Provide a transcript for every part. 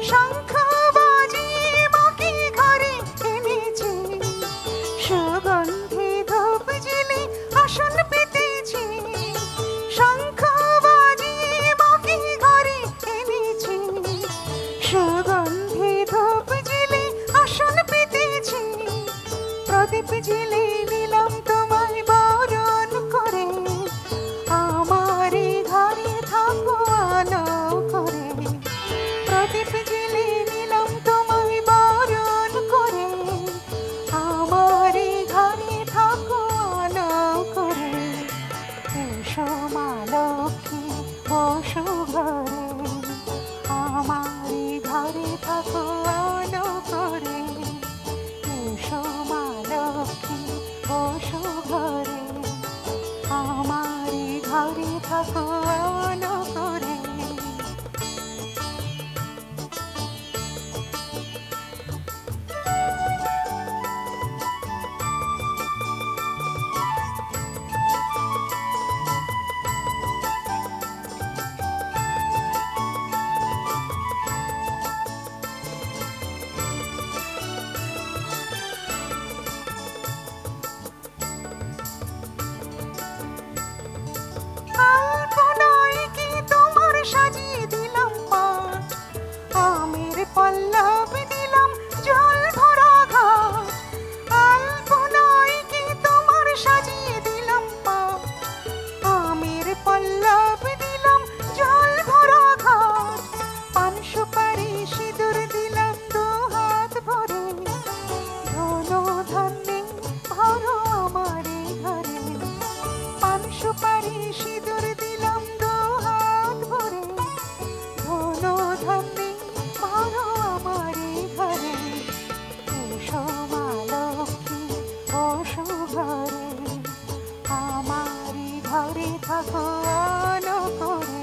শঙ্খ বাজিয়ে মাকে ঘরে এনেছি, সুগন্ধি ধূপ জ্বেলে আসন পেতেছি। শঙ্খ বাজিয়ে মাকে ঘরে এনেছি, সুগন্ধি ধূপ জ্বেলে আসন পেতেছি। প্রদীপ জ্বেলে দিলাম তোমায় বরণ করে, আমারে ঘরে থাকো আলো করে। প্রদীপ জ্বেলে দিলাম তোমায় বরণ করে, আমারে ঘরে থাকো আলো করে। এসো মা লক্ষ্মী বসো ঘরে, আমারে ঘরে থাকো আলো করে। এসো মা লক্ষ্মী বসো ঘরে, আমারে ঘরে থাকো আলো করে। আলপনায় কি তোমার সাজিয়ে দিলাম পাট, আমের পল্লব দিলাম জল ভরা ঘাট। আলপনায় কি তোমার সাজিয়ে দিলাম পাট, আমের পল্লব দিলাম জল ভরা ঘাট। পান সুপারি সিঁদুর দিলাম দু হাত ভরে, ধন ধান্যে ভরো আমারে ঘরে। পান সুপারি সিঁদুর দিলাম দু হাত ভরে, ধন ধান্যে ভরো আমারে ঘরে। এসো মা লক্ষ্মী বসো ঘরে, আমারে ঘরে থাকো আলো করে।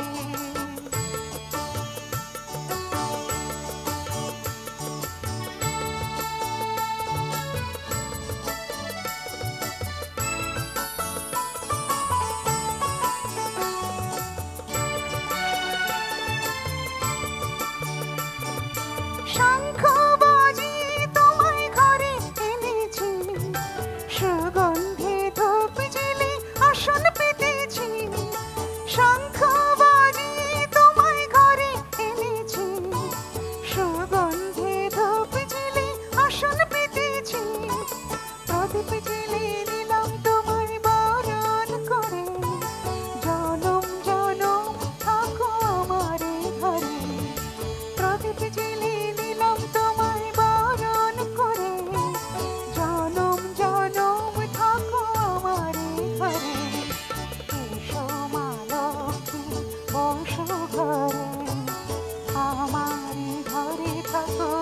শঙ্খ বাজিয়ে তোমায় ঘরে এনেছি, সুগন্ধি ধূপ জ্বেলে আসন পেতেছি। শঙ্খ বাজিয়ে তোমায় ঘরে এনেছি, সুগন্ধি ধূপ জ্বেলে আসন পেতেছি। প্রদীপ জ্বেলে দিলাম তোমায় বরণ করে, জনম জনম থাকো আমারে ঘরে। প্রদীপ জ্বেলে দিলাম তোমায় বরণ করে, জনম জনম থাকো আমারে ঘরে। এসো মা লক্ষ্মী বসো ঘরে, আমারে ঘরে থাকো